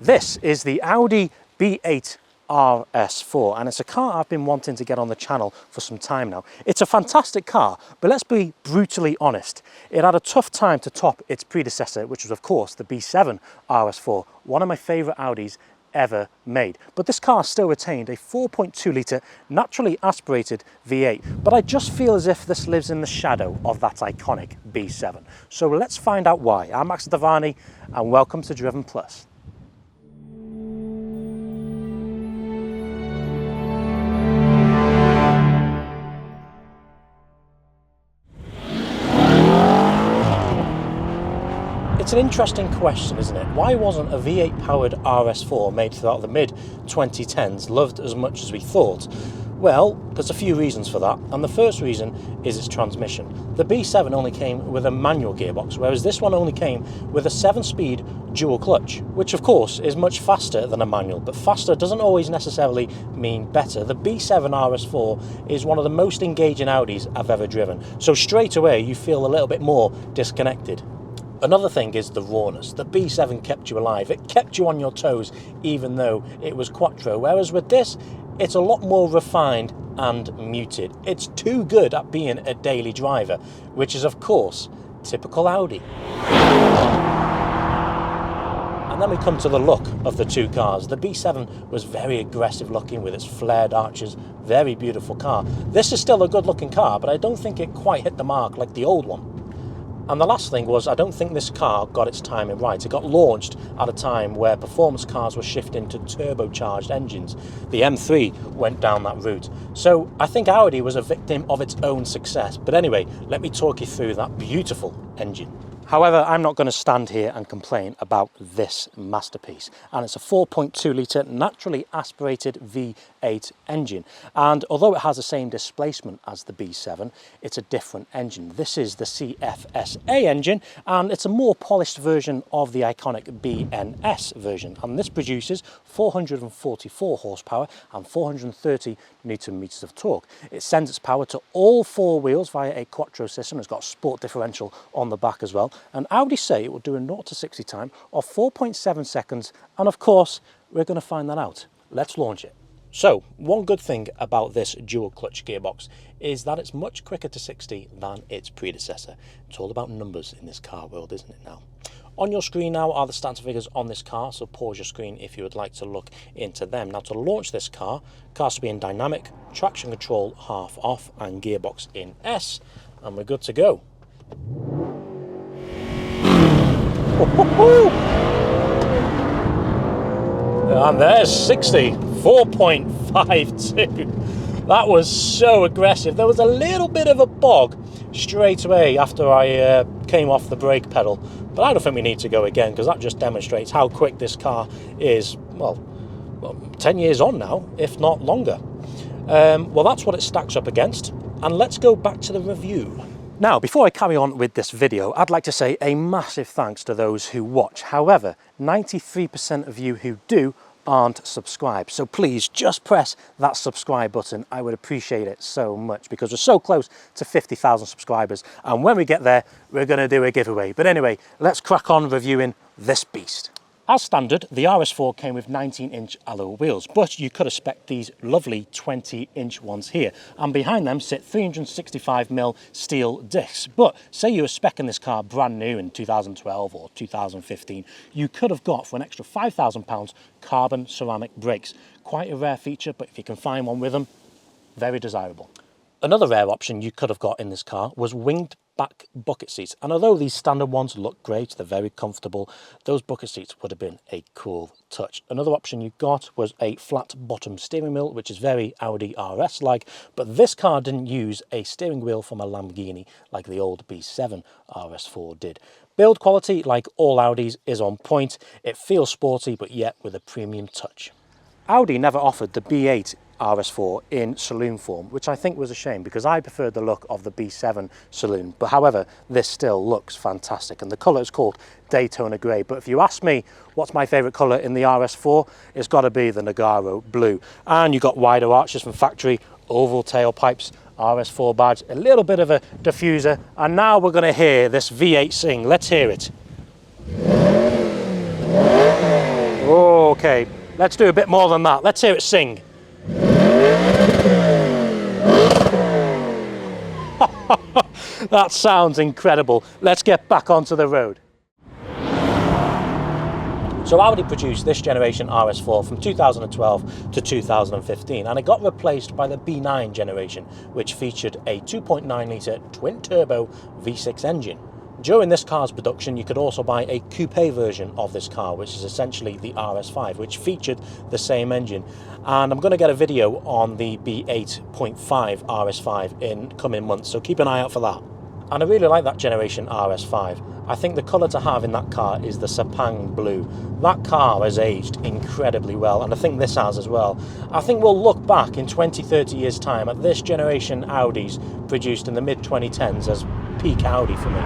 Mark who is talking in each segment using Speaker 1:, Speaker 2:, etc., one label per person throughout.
Speaker 1: This is the Audi B8 RS4, and it's a car I've been wanting to get on the channel for some time now. It's a fantastic car, but let's be brutally honest. It had a tough time to top its predecessor, which was of course the B7 RS4, one of my favourite Audis ever made. But this car still retained a 4.2 litre naturally aspirated V8, but I just feel as if this lives in the shadow of that iconic B7. So let's find out why. I'm Max Devani and welcome to Driven Plus. It's an interesting question, isn't it? Why wasn't a V8 powered RS4 made throughout the mid-2010s loved as much as we thought? Well, there's a few reasons for that, and the first reason is its transmission. The B7 only came with a manual gearbox, whereas this one only came with a 7-speed dual clutch, which of course is much faster than a manual, but faster doesn't always necessarily mean better. The B7 RS4 is one of the most engaging Audis I've ever driven, so straight away you feel a little bit more disconnected. Another thing is the rawness. The B7 kept you alive. It kept you on your toes even though it was quattro, whereas with this, it's a lot more refined and muted. It's too good at being a daily driver, which is of course typical Audi. And then we come to the look of the two cars. The B7 was very aggressive looking with its flared arches, very beautiful car. This is still a good looking car, but I don't think it quite hit the mark like the old one. And the last thing was, I don't think this car got its timing right. It got launched at a time where performance cars were shifting to turbocharged engines. The M3 went down that route. So I think Audi was a victim of its own success. But anyway, let me talk you through that beautiful engine. However, I'm not going to stand here and complain about this masterpiece. And it's a 4.2 litre naturally aspirated V8 engine. And although it has the same displacement as the B7, it's a different engine. This is the CFSA engine, and it's a more polished version of the iconic BNS version. And this produces 444 horsepower and 430 newton meters of torque. It sends its power to all four wheels via a quattro system. It's got a sport differential on the back as well. And Audi say it will do a 0 to 60 time of 4.7 seconds. And of course, we're going to find that out. Let's launch it. So, one good thing about this dual clutch gearbox is that it's much quicker to 60 than its predecessor. It's all about numbers in this car world, isn't it now? On your screen now are the stats and figures on this car, so pause your screen if you would like to look into them. Now to launch this car, car's to be in dynamic, traction control half off and gearbox in S, and we're good to go. And there's 60, 4.52. That was so aggressive. There was a little bit of a bog straight away after I came off the brake pedal, but I don't think we need to go again because that just demonstrates how quick this car is, well 10 years on now, if not longer. Well, that's what it stacks up against, and let's go back to the review. Now, before I carry on with this video, I'd like to say a massive thanks to those who watch. However, 93% of you who do aren't subscribed. So please just press that subscribe button. I would appreciate it so much because we're so close to 50,000 subscribers. And when we get there, we're going to do a giveaway. But anyway, let's crack on reviewing this beast. As standard, the RS4 came with 19-inch alloy wheels, but you could expect these lovely 20-inch ones here. And behind them sit 365mm steel discs. But say you were speccing this car brand new in 2012 or 2015, you could have got for an extra £5,000 carbon ceramic brakes. Quite a rare feature, but if you can find one with them, very desirable. Another rare option you could have got in this car was winged back bucket seats, and although these standard ones look great, they're very comfortable, those bucket seats would have been a cool touch. Another option you got was a flat bottom steering wheel, which is very Audi RS like, but this car didn't use a steering wheel from a Lamborghini like the old B7 RS4 did. Build quality, like all Audis, is on point. It feels sporty, but yet with a premium touch. Audi never offered the B8 RS4 in saloon form, which I think was a shame because I preferred the look of the B7 saloon. But however, this still looks fantastic, and the colour is called Daytona Grey. But if you ask me what's my favourite colour in the RS4, it's got to be the Nogaro Blue. And you got wider arches from factory, oval tailpipes, RS4 badge, a little bit of a diffuser, and now we're going to hear this V8 sing. Let's hear it. Oh. Okay, let's do a bit more than that. Let's hear it sing. That sounds incredible. Let's get back onto the road. So Audi produced this generation RS4 from 2012 to 2015, and it got replaced by the B9 generation, which featured a 2.9 litre twin-turbo V6 engine. During this car's production, you could also buy a coupe version of this car, which is essentially the RS5, which featured the same engine. And I'm going to get a video on the B8.5 RS5 in coming months, so keep an eye out for that. And I really like that generation RS5. I think the colour to have in that car is the Sepang blue. That car has aged incredibly well, and I think this has as well. I think we'll look back in 20-30 years time at this generation Audis produced in the mid-2010s as peak Audi for me.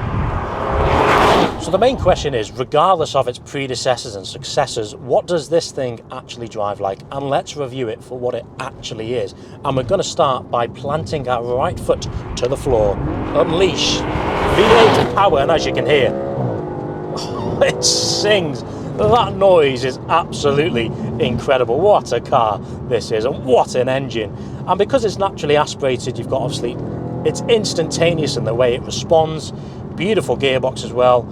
Speaker 1: So the main question is, regardless of its predecessors and successors, what does this thing actually drive like? And let's review it for what it actually is. And we're going to start by planting our right foot to the floor. Unleash V8 power, and as you can hear, it sings. That noise is absolutely incredible. What a car this is, and what an engine. And because it's naturally aspirated, you've got obviously, it's instantaneous in the way it responds. Beautiful gearbox as well.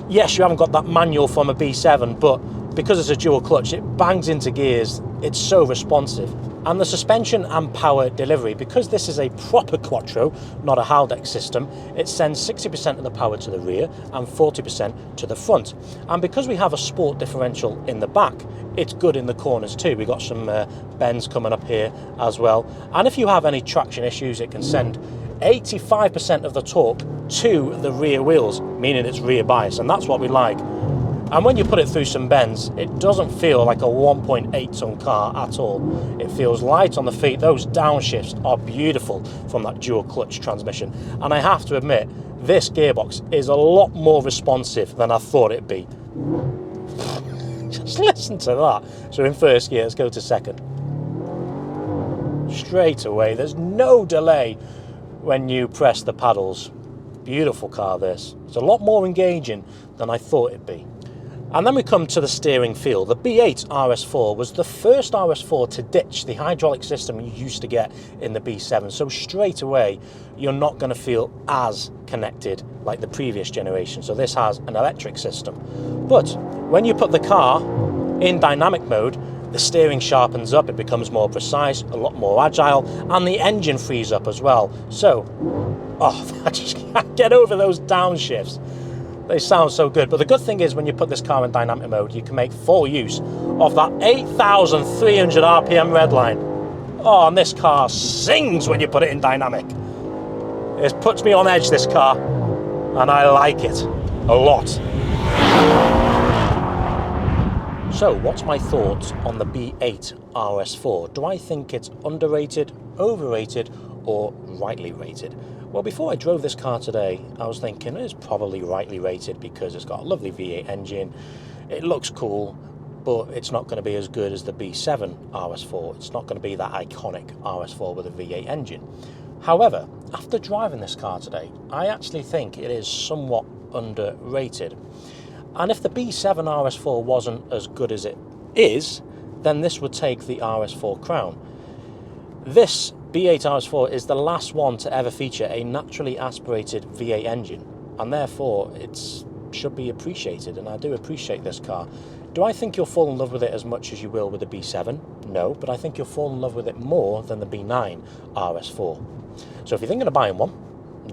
Speaker 1: Yes, you haven't got that manual from a B7, but because it's a dual clutch, it bangs into gears. It's so responsive. And the suspension and power delivery, because this is a proper quattro, not a Haldex system, it sends 60% of the power to the rear and 40% to the front. And because we have a sport differential in the back, it's good in the corners too. We've got some bends coming up here as well. And if you have any traction issues, it can send 85% of the torque to the rear wheels, meaning it's rear bias, and that's what we like. And when you put it through some bends, it doesn't feel like a 1.8 ton car at all. It feels light on the feet. Those downshifts are beautiful from that dual clutch transmission. And I have to admit, this gearbox is a lot more responsive than I thought it'd be. Just listen to that. So in first gear, let's go to second. Straight away, there's no delay when you press the paddles. Beautiful car this. It's a lot more engaging than I thought it'd be. And then we come to the steering feel. The B8 RS4 was the first RS4 to ditch the hydraulic system you used to get in the B7. So straight away, you're not going to feel as connected like the previous generation. So this has an electric system. But when you put the car in dynamic mode, the steering sharpens up, it becomes more precise, a lot more agile, and the engine frees up as well. So, I just can't get over those downshifts. They sound so good. But the good thing is, when you put this car in dynamic mode, you can make full use of that 8,300 RPM redline. Oh, and this car sings when you put it in dynamic. It puts me on edge, this car, and I like it a lot. So, what's my thoughts on the B8 RS4? Do I think it's underrated, overrated, or rightly rated? Well, before I drove this car today, I was thinking it's probably rightly rated because it's got a lovely V8 engine, it looks cool, but it's not going to be as good as the B7 RS4. It's not going to be that iconic RS4 with a V8 engine. However, after driving this car today, I actually think it is somewhat underrated. And if the B7 RS4 wasn't as good as it is, then this would take the RS4 crown. This B8 RS4 is the last one to ever feature a naturally aspirated V8 engine, and therefore it should be appreciated, and I do appreciate this car. Do I think you'll fall in love with it as much as you will with the B7? No, but I think you'll fall in love with it more than the B9 RS4. So if you're thinking of buying one,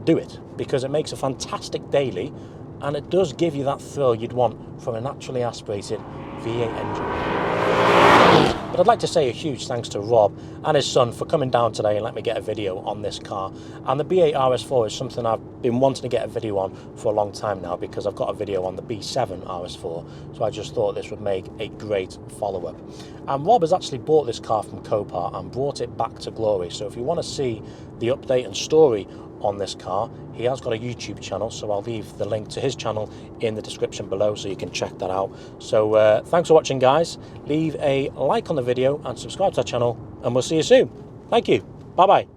Speaker 1: do it, because it makes a fantastic daily, and it does give you that thrill you'd want from a naturally aspirated V8 engine. But I'd like to say a huge thanks to Rob and his son for coming down today and let me get a video on this car. And the B8 RS4 is something I've been wanting to get a video on for a long time now, because I've got a video on the B7 RS4, so I just thought this would make a great follow-up. And Rob has actually bought this car from Copart and brought it back to glory, so if you want to see the update and story on this car, he has got a YouTube channel, so I'll leave the link to his channel in the description below so you can check that out. So thanks for watching, guys. Leave a like on the video and subscribe to our channel, and we'll see you soon. Thank you. Bye bye.